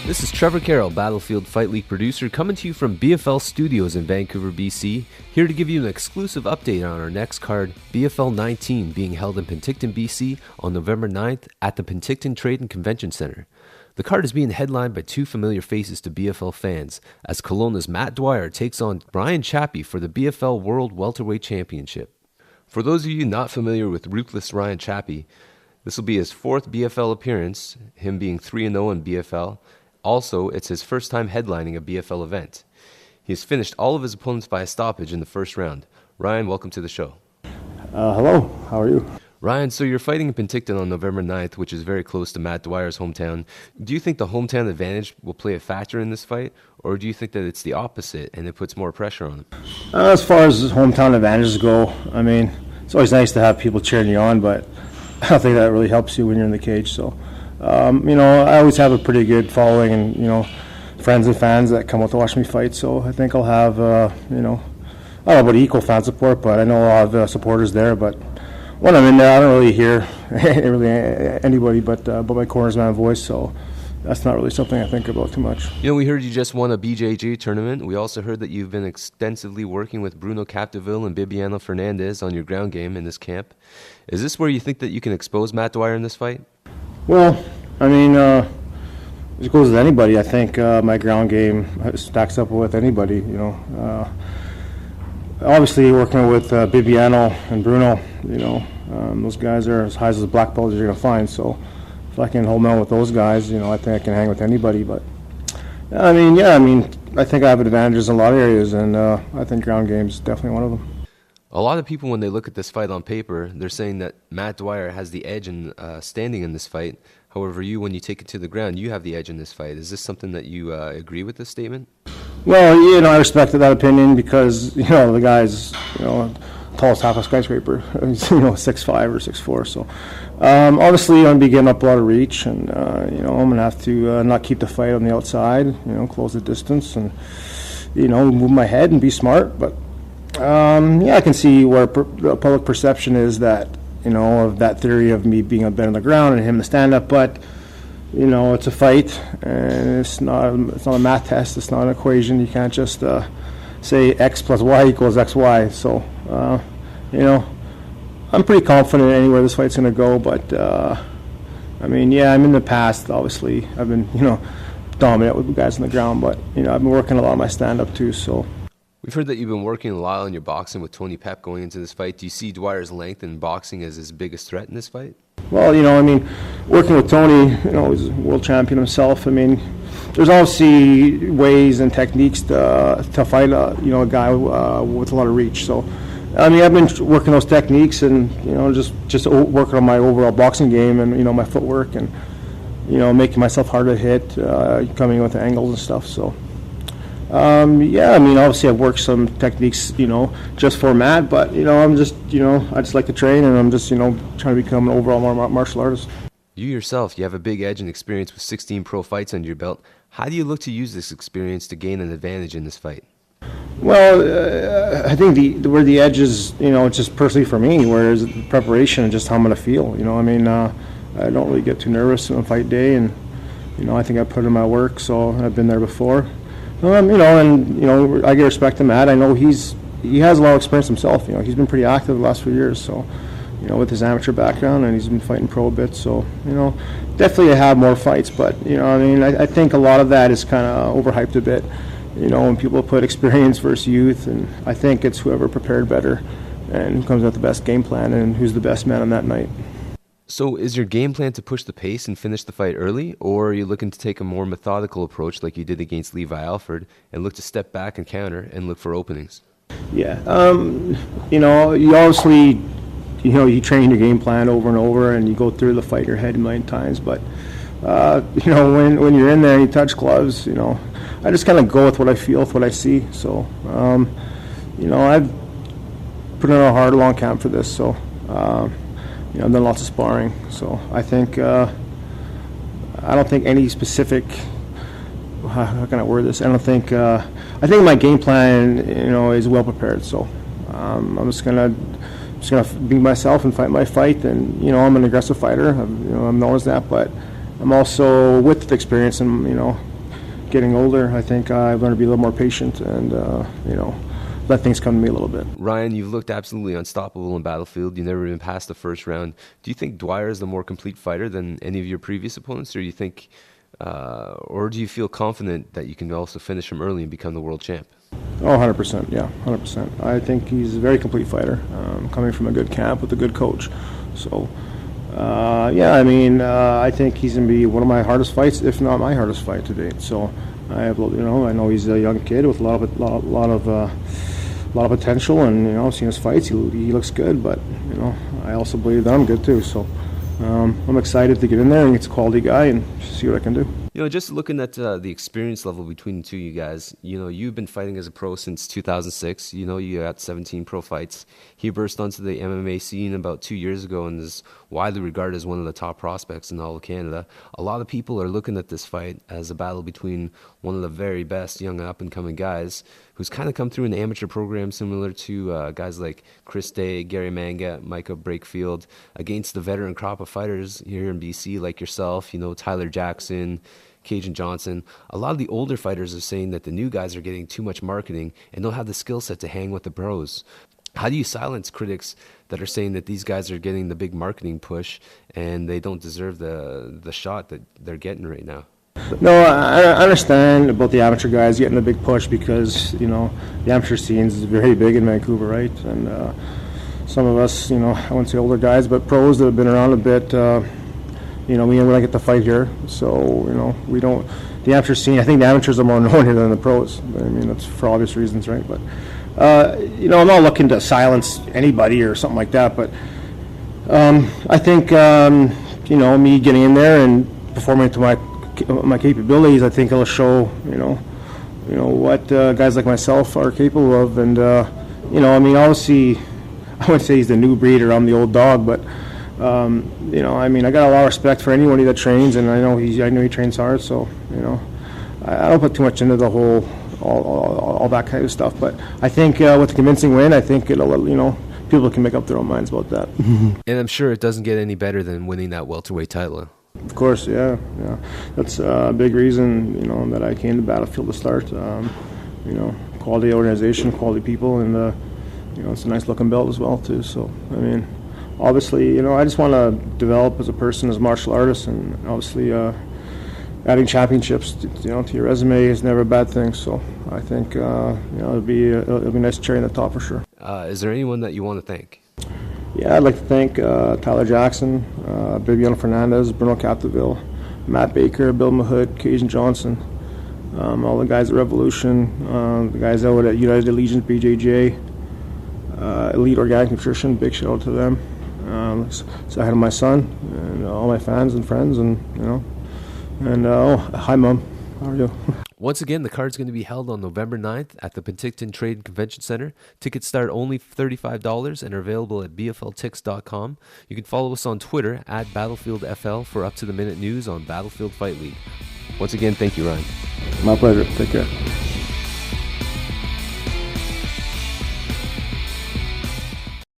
This is Trevor Carroll, Battlefield Fight League producer, coming to you from BFL Studios in Vancouver, BC, here to give you an exclusive update on our next card, BFL 19, being held in Penticton, BC on November 9th at the Penticton Trade and Convention Center. The card is being headlined by two familiar faces to BFL fans, as Kelowna's Matt Dwyer takes on Ryan Chiappe for the BFL World Welterweight Championship. For those of you not familiar with ruthless Ryan Chiappe, this will be his fourth BFL appearance, him being 3-0 in BFL. Also, it's his first time headlining a BFL event. He has finished all of his opponents by a stoppage in the first round. Ryan, welcome to the show. Hello, how are you? Ryan, so you're fighting in Penticton on November 9th, which is very close to Matt Dwyer's hometown. Do you think the hometown advantage will play a factor in this fight, or do you think that it's the opposite and it puts more pressure on him? As far as hometown advantages go, I mean, it's always nice to have people cheering you on, but I don't think that really helps you when you're in the cage, so... I always have a pretty good following and, friends and fans that come out to watch me fight. So I think I'll have, I don't know about equal fan support, but I know I'll have supporters there. But when I'm in there, I don't really hear anybody but my cornersman voice. So that's not really something I think about too much. We heard you just won a BJJ tournament. We also heard that you've been extensively working with Bruno Capdeville and Bibiano Fernandez on your ground game in this camp. Is this where you think that you can expose Matt Dwyer in this fight? Well, I mean, it goes with anybody. I think my ground game stacks up with anybody, Obviously, working with Bibiano and Bruno, those guys are as high as the black belts you're going to find. So if I can hold on with those guys, I think I can hang with anybody. But, I think I have advantages in a lot of areas, and I think ground game is definitely one of them. A lot of people, when they look at this fight on paper, they're saying that Matt Dwyer has the edge in standing in this fight. However, when you take it to the ground, you have the edge in this fight. Is this something that you agree with this statement? Well, I respect that opinion because, the guy's, tallest half a skyscraper. He's, 6'5" or 6'4". So, obviously, I'm going to be getting up a lot of reach, and, I'm going to have to not keep the fight on the outside, close the distance and, move my head and be smart, but... I can see where the public perception is that, of that theory of me being a bit on the ground and him to stand up, but, it's a fight, and it's not a math test, it's not an equation. You can't just say X plus Y equals XY. So, I'm pretty confident anywhere this fight's going to go, but, I'm in the past, obviously. I've been, dominant with guys on the ground, but, I've been working a lot on my stand-up too, so... We've heard that you've been working a lot on your boxing with Tony Pep going into this fight. Do you see Dwyer's length in boxing as his biggest threat in this fight? Well, working with Tony, he's a world champion himself. There's obviously ways and techniques to fight, a guy with a lot of reach. So, I've been working those techniques and, just working on my overall boxing game and, my footwork and, making myself hard to hit, coming with angles and stuff, so... obviously I've worked some techniques, just for Matt, but, I'm just, I just like to train and I'm just, trying to become an overall martial artist. You yourself, you have a big edge and experience with 16 pro fights under your belt. How do you look to use this experience to gain an advantage in this fight? Well, I think where the edge is, just personally for me, whereas preparation and just how I'm going to feel, I don't really get too nervous on fight day and, I think I put in my work, so I've been there before. I get respect to Matt. I know he has a lot of experience himself. He's been pretty active the last few years. So, with his amateur background, and he's been fighting pro a bit. So, definitely I have more fights. But I think a lot of that is kind of overhyped a bit. When people put experience versus youth, and I think it's whoever prepared better, and who comes out the best game plan, and who's the best man on that night. So is your game plan to push the pace and finish the fight early, or are you looking to take a more methodical approach like you did against Levi Alford and look to step back and counter and look for openings? Yeah, you obviously, you train your game plan over and over and you go through the fight in your head a million times, but, when you're in there and you touch gloves, I just kind of go with what I feel, with what I see. So, I've put in a hard, long camp for this, so... I've done lots of sparring, so I think I don't think any specific. How can I word this? I think my game plan, is well prepared. So I'm just gonna be myself and fight my fight. And I'm an aggressive fighter. I'm known as that, but I'm also with the experience and getting older, I think I've learned to be a little more patient and, let things come to me a little bit. Ryan, you've looked absolutely unstoppable in Battlefield. You've never been past the first round. Do you think Dwyer is the more complete fighter than any of your previous opponents, or do you think, or do you feel confident that you can also finish him early and become the world champ? Oh, 100%, yeah, 100%. I think he's a very complete fighter, coming from a good camp with a good coach. So, I think he's going to be one of my hardest fights, if not my hardest fight to date. So, I know he's a young kid with a lot of potential, and I've seen his fights. He looks good, but I also believe that I'm good too. So, I'm excited to get in there and get a quality guy and see what I can do. Just looking at the experience level between the two of you guys, you've been fighting as a pro since 2006. You got 17 pro fights. He burst onto the MMA scene about 2 years ago and is widely regarded as one of the top prospects in all of Canada. A lot of people are looking at this fight as a battle between one of the very best young up-and-coming guys who's kind of come through an amateur program similar to guys like Chris Day, Gary Manga, Micah Brakefield, against the veteran crop of fighters here in BC like yourself, Tyler Jackson, Cajun Johnson. A lot of the older fighters are saying that the new guys are getting too much marketing and don't have the skill set to hang with the pros. How do you silence critics that are saying that these guys are getting the big marketing push and they don't deserve the shot that they're getting right now? No, I understand about the amateur guys getting a big push because, the amateur scene is very big in Vancouver, right? And some of us, I wouldn't say older guys, but pros that have been around a bit, we don't get to fight here. So, we don't, the amateur scene, I think the amateurs are more known here than the pros. That's for obvious reasons, right? But, I'm not looking to silence anybody or something like that, but I think, me getting in there and performing to my capabilities, I think it'll show, what guys like myself are capable of. And, obviously, I wouldn't say he's the new breed or I'm the old dog, but, I got a lot of respect for anybody that trains, and I know he trains hard, so, I don't put too much into the whole, all that kind of stuff. But I think with a convincing win, I think it'll, people can make up their own minds about that. And I'm sure it doesn't get any better than winning that welterweight title. Of course, yeah. That's a big reason, that I came to Battlefield to start. Quality organization, quality people, and it's a nice looking belt as well too. So, obviously, I just want to develop as a person, as a martial artist, and obviously, adding championships, to your resume is never a bad thing. So, I think, it'll be a nice cherry on the top for sure. Is there anyone that you want to thank? Yeah, I'd like to thank Tyler Jackson, Bibiano Fernandez, Bruno Capdeville, Matt Baker, Bill Mahood, Cajun Johnson, all the guys at Revolution, the guys out at United Allegiance, BJJ, Elite Organic Nutrition, big shout out to them. So I had my son and all my fans and friends, and hi Mom, how are you? Once again, the card's going to be held on November 9th at the Penticton Trade and Convention Center. Tickets start only $35 and are available at bfltix.com. You can follow us on Twitter at BattlefieldFL for up-to-the-minute news on Battlefield Fight League. Once again, thank you, Ryan. My pleasure. Take care.